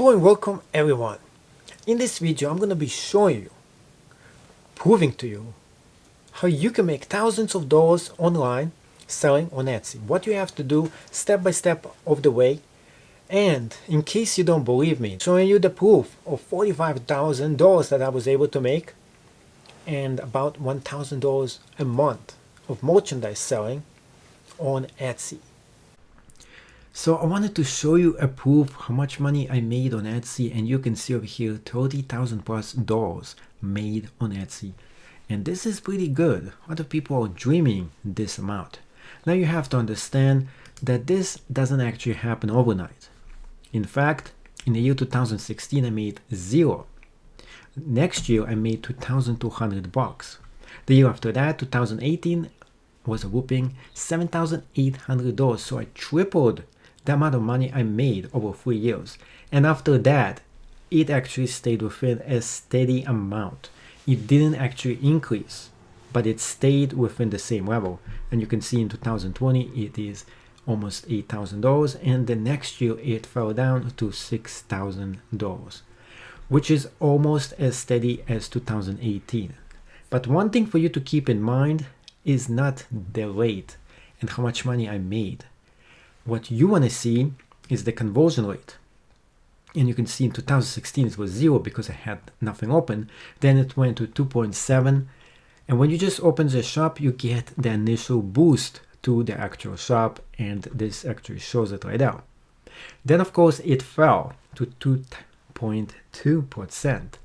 Hello and welcome everyone. In this video I'm going to be showing you, proving to you how you can make thousands of dollars online selling on Etsy. What you have to do step by step of the way, and in case you don't believe me, showing you the proof of $45,000 that I was able to make and about $1,000 a month of merchandise selling on Etsy. So I wanted to show you a proof how much money I made on Etsy, and you can see over here $30,000+ made on Etsy. And this is pretty good. A lot of people are dreaming this amount. Now you have to understand that this doesn't actually happen overnight. In fact, in the year 2016 I made zero. Next year I made $2,200. The year after that, 2018, was a whooping $7,800. So I tripled the amount of money I made over 3 years. And after that, it actually stayed within a steady amount. It didn't actually increase, but it stayed within the same level. And you can see in 2020, it is almost $8,000. And the next year, it fell down to $6,000, which is almost as steady as 2018. But one thing for you to keep in mind is not the rate and how much money I made. What you want to see is the conversion rate. And you can see in 2016 it was 0 because I had nothing open. Then it went to 2.7. And when you just open the shop, you get the initial boost to the actual shop. And this actually shows it right now. Then of course it fell to 2.2%.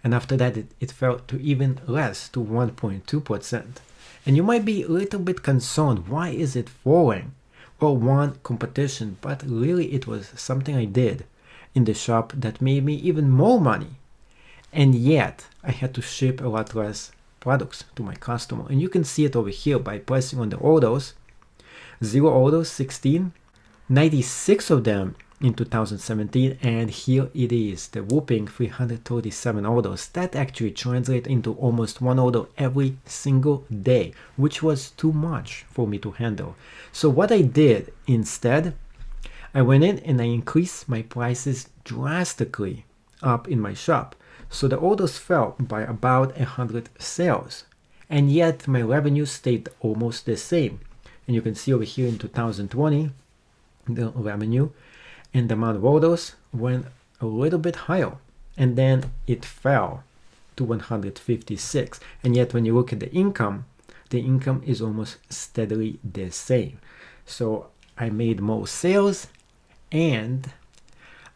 And after that it fell to even less, to 1.2%. And you might be a little bit concerned, why is it falling? Well, one, competition, but really it was something I did in the shop that made me even more money. And yet I had to ship a lot less products to my customer. And you can see it over here by pressing on the orders. 0 orders, 16, 96 of them in 2017, and here it is, the whooping 337 orders. That actually translates into almost 1 order every single day, which was too much for me to handle. So what I did instead, I went in and I increased my prices drastically up in my shop. So the orders fell by about 100 sales, and yet my revenue stayed almost the same. And you can see over here in 2020, the revenue and the amount of orders went a little bit higher, and then it fell to 156. And yet when you look at the income is almost steadily the same. So I made more sales and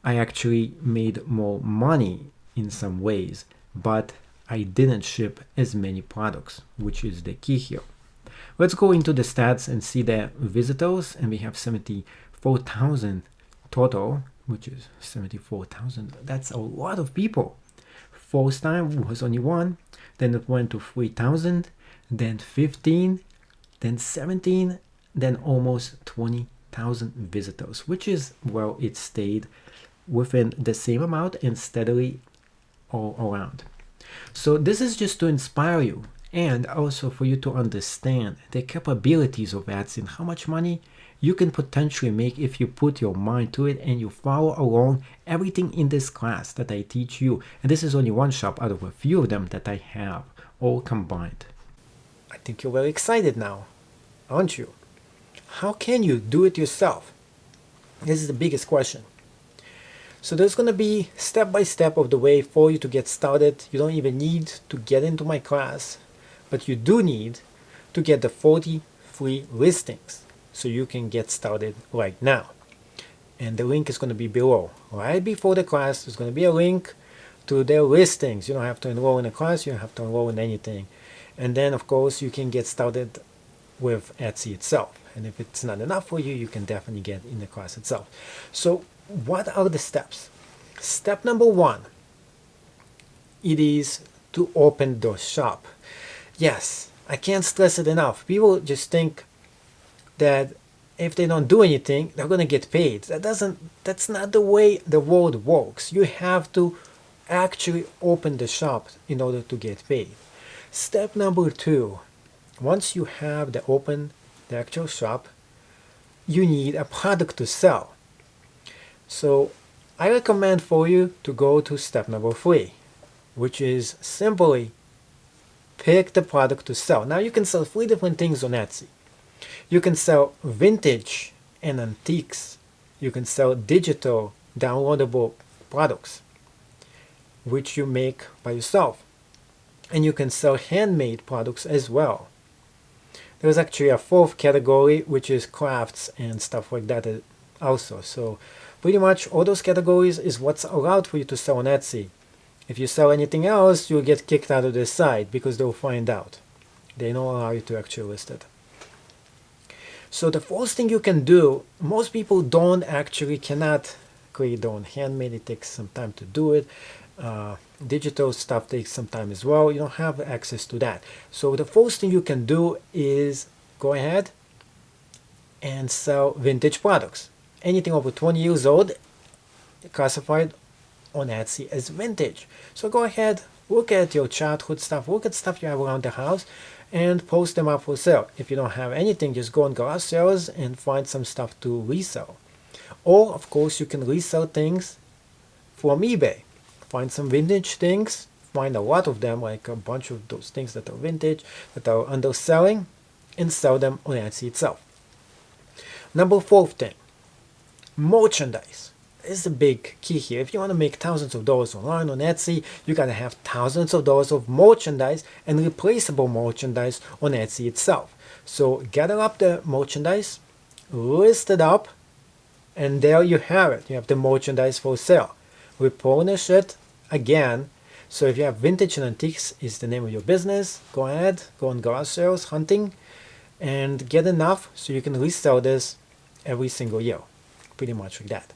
I actually made more money in some ways, but I didn't ship as many products, which is the key here. Let's go into the stats and see the visitors, and we have 74,000 total, which is 74,000. That's a lot of people. First time was only 1, then it went to 3,000, then 15, then 17, then almost 20,000 visitors, which is, well, it stayed within the same amount and steadily all around. So this is just to inspire you, and also for you to understand the capabilities of Etsy and how much money you can potentially make if you put your mind to it and you follow along everything in this class that I teach you. And this is only one shop out of a few of them that I have all combined. I think you're very excited now, aren't you? How can you do it yourself? This is the biggest question. So there's going to be step by step of the way for you to get started. You don't even need to get into my class, but you do need to get the 40 free listings so you can get started right now. And the link is going to be below. Right before the class, there's going to be a link to their listings. You don't have to enroll in a class, you don't have to enroll in anything. And then of course you can get started with Etsy itself. And if it's not enough for you, you can definitely get in the class itself. So what are the steps? Step number 1, it is to open the shop. Yes, I can't stress it enough. People just think that if they don't do anything, they're going to get paid. That's not the way the world works. You have to actually open the shop in order to get paid. Step number 2, once you have the actual shop, you need a product to sell. So I recommend for you to go to step number 3, which is simply pick the product to sell. Now you can sell 3 different things on Etsy. You can sell vintage and antiques. You can sell digital downloadable products, which you make by yourself. And you can sell handmade products as well. There's actually a 4th category, which is crafts and stuff like that also. So pretty much all those categories is what's allowed for you to sell on Etsy. If you sell anything else, you'll get kicked out of the site because they'll find out. They don't allow you to actually list it. So the first thing you can do, most people cannot create their own handmade. It takes some time to do it. Digital stuff takes some time as well. You don't have access to that. So the first thing you can do is go ahead and sell vintage products. Anything over 20 years old, classified on Etsy as vintage. So go ahead, look at your childhood stuff, look at stuff you have around the house, and post them up for sale. If you don't have anything, just go on garage sales and find some stuff to resell. Or, of course, you can resell things from eBay. Find some vintage things, find a lot of them, like a bunch of those things that are vintage, that are underselling, and sell them on Etsy itself. Number 4th thing, merchandise. This is a big key here. If you want to make thousands of dollars online on Etsy, you gotta have thousands of dollars of merchandise and replaceable merchandise on Etsy itself. So gather up the merchandise, list it up, and there you have it. You have the merchandise for sale. Replenish it again. So if you have vintage and antiques is the name of your business, go ahead, go on garage sales, hunting, and get enough so you can resell this every single year. Pretty much like that.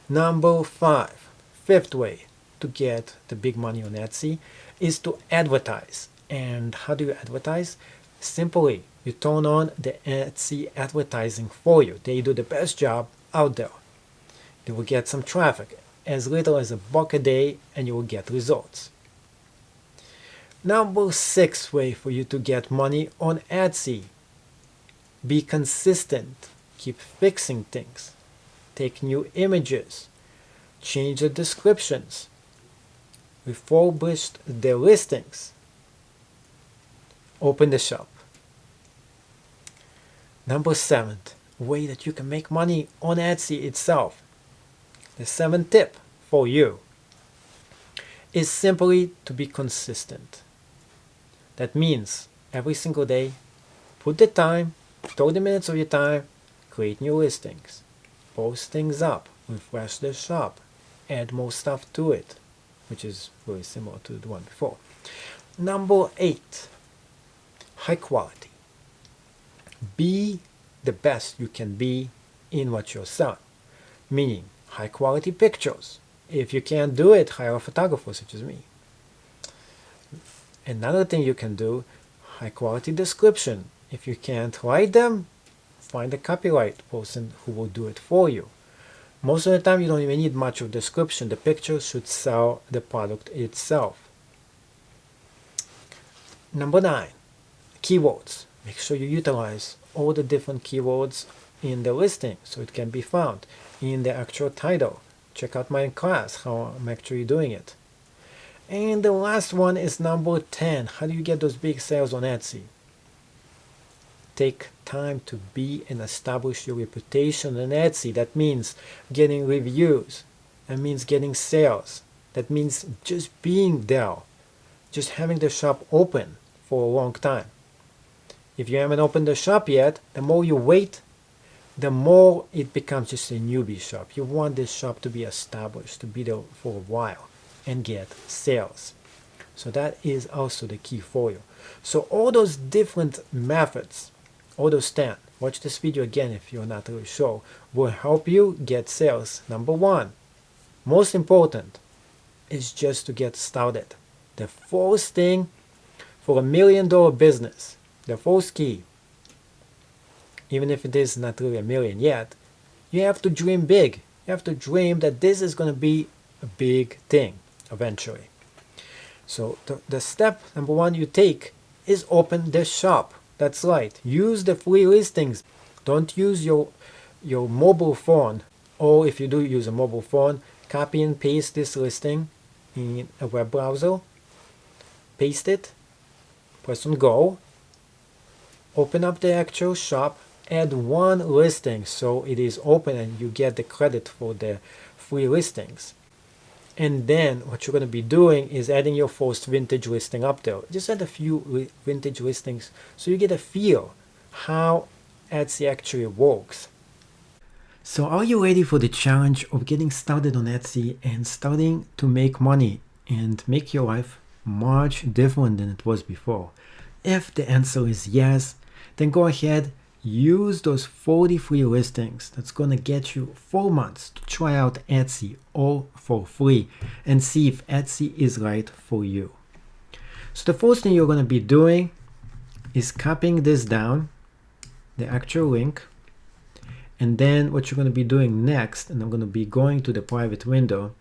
Number 5, 5th way to get the big money on Etsy is to advertise. And how do you advertise? Simply, you turn on the Etsy advertising for you. They do the best job out there. They will get some traffic, as little as $1 a day, and you will get results. Number 6 way for you to get money on Etsy. Be consistent. Keep fixing things. Take new images. Change the descriptions. Refurbish the listings. Open the shop. Number 7 way that you can make money on Etsy itself. The 7th tip for you is simply to be consistent. That means every single day, put the time, 30 minutes of your time, create new listings, post things up, refresh the shop, add more stuff to it, which is very similar to the one before. Number 8, high quality. Be the best you can be in what you're selling, meaning high quality pictures. If you can't do it, hire a photographer such as me. Another thing you can do, high quality description. If you can't write them, find a copyright person who will do it for you. Most of the time you don't even need much of description. The picture should sell the product itself. Number 9, keywords. Make sure you utilize all the different keywords in the listing so it can be found in the actual title. Check out my class, how I'm actually doing it. And the last one is number 10. How do you get those big sales on Etsy? Take time to be and establish your reputation on Etsy. That means getting reviews. That means getting sales. That means just being there. Just having the shop open for a long time. If you haven't opened the shop yet, the more you wait, the more it becomes just a newbie shop. You want this shop to be established, to be there for a while and get sales. So that is also the key for you. So all those different methods, all those 10, watch this video again if you're not really sure, will help you get sales. Number 1, most important, is just to get started. The first thing for $1 million business, the first key, even if it is not really $1 million yet, you have to dream big. You have to dream that this is going to be a big thing eventually. So the step number 1 you take is open the shop. That's right. Use the free listings. Don't use your mobile phone or if you do use a mobile phone, copy and paste this listing in a web browser, paste it, press on go, open up the actual shop, add one listing so it is open and you get the credit for the free listings. And then what you're going to be doing is adding your first vintage listing up there. Just add a few vintage listings so you get a feel how Etsy actually works. So are you ready for the challenge of getting started on Etsy and starting to make money and make your life much different than it was before? If the answer is yes, then go ahead, use those 40 free listings. That's going to get you 4 months to try out Etsy all for free and see if Etsy is right for you. So the first thing you're going to be doing is copying this down, the actual link, and then what you're going to be doing next, and I'm going to be going to the private window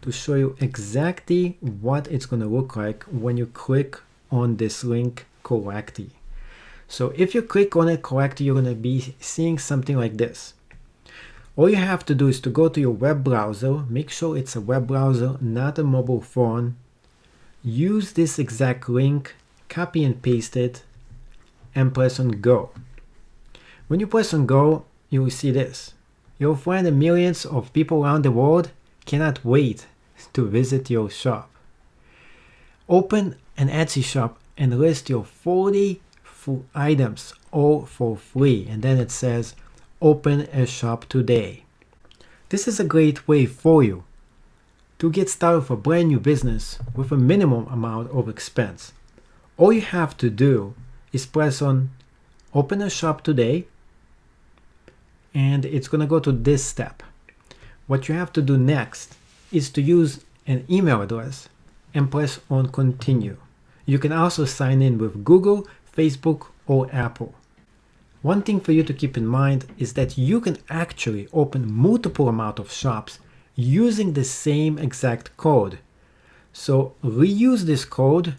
to show you exactly what it's going to look like when you click on this link correctly. So if you click on it correctly, you're going to be seeing something like this. All you have to do is to go to your web browser, make sure it's a web browser, not a mobile phone. Use this exact link, copy and paste it, and press on go. When you press on go, you will see this. You'll find that millions of people around the world cannot wait to visit your shop. Open an Etsy shop and list your 40 items all for free, and then it says open a shop today. This is a great way for you to get started with a brand new business with a minimum amount of expense. All you have to do is press on open a shop today, and it's going to go to this step. What you have to do next is to use an email address and press on continue. You can also sign in with Google, Facebook, or Apple. One thing for you to keep in mind is that you can actually open multiple amount of shops using the same exact code. So reuse this code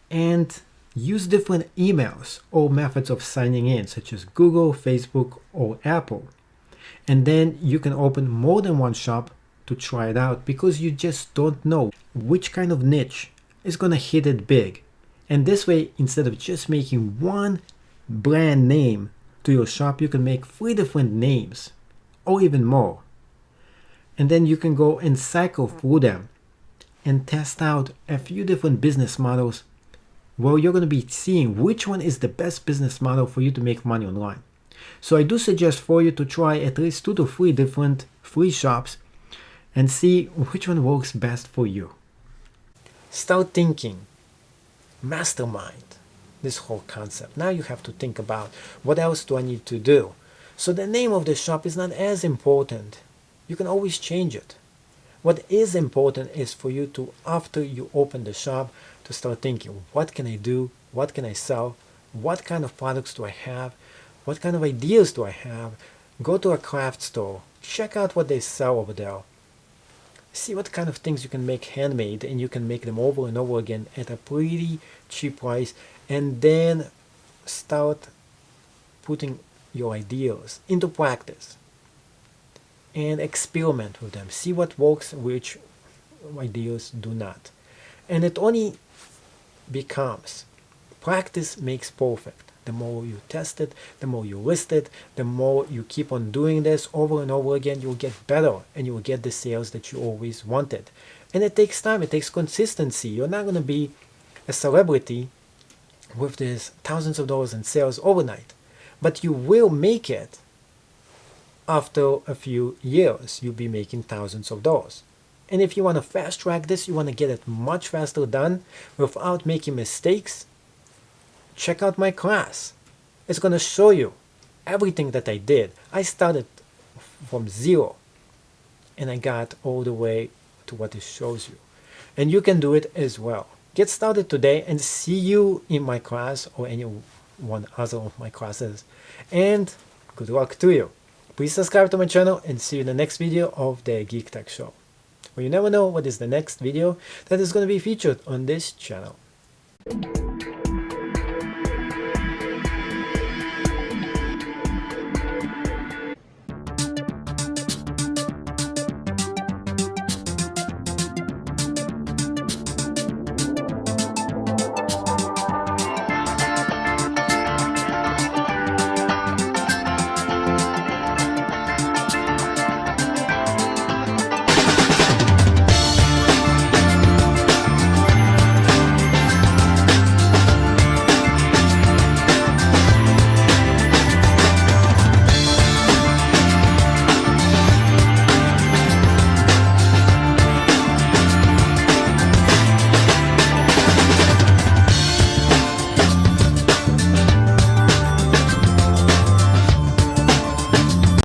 and use different emails or methods of signing in, such as Google, Facebook, or Apple. And then you can open more than one shop to try it out, because you just don't know which kind of niche is going to hit it big. And this way, instead of just making one brand name to your shop, you can make 3 different names or even more. And then you can go and cycle through them and test out a few different business models. Well, you're going to be seeing which one is the best business model for you to make money online. So I do suggest for you to try at least 2 to 3 different free shops and see which one works best for you. Start thinking. Mastermind. This whole concept. Now you have to think about what else do I need to do. So the name of the shop is not as important. You can always change it. What is important is for you to, after you open the shop, to start thinking, what can I do? What can I sell? What kind of products do I have? What kind of ideas do I have? Go to a craft store. Check out what they sell over there. See what kind of things you can make handmade, and you can make them over and over again at a pretty cheap price, and then start putting your ideas into practice and experiment with them. See what works, which ideas do not. And it only becomes practice makes perfect. The more you test it, the more you list it, the more you keep on doing this over and over again, you'll get better and you will get the sales that you always wanted. And it takes time, it takes consistency. You're not going to be a celebrity with this thousands of dollars in sales overnight, but you will make it. After a few years, you'll be making thousands of dollars. And if you want to fast track this, you want to get it much faster done without making mistakes, check out my class. It's going to show you everything that I did. I started from 0 and I got all the way to what it shows you. And you can do it as well. Get started today and see you in my class or any one other of my classes. And good luck to you. Please subscribe to my channel and see you in the next video of the Geek Tech Show. Well, you never know what is the next video that is going to be featured on this channel.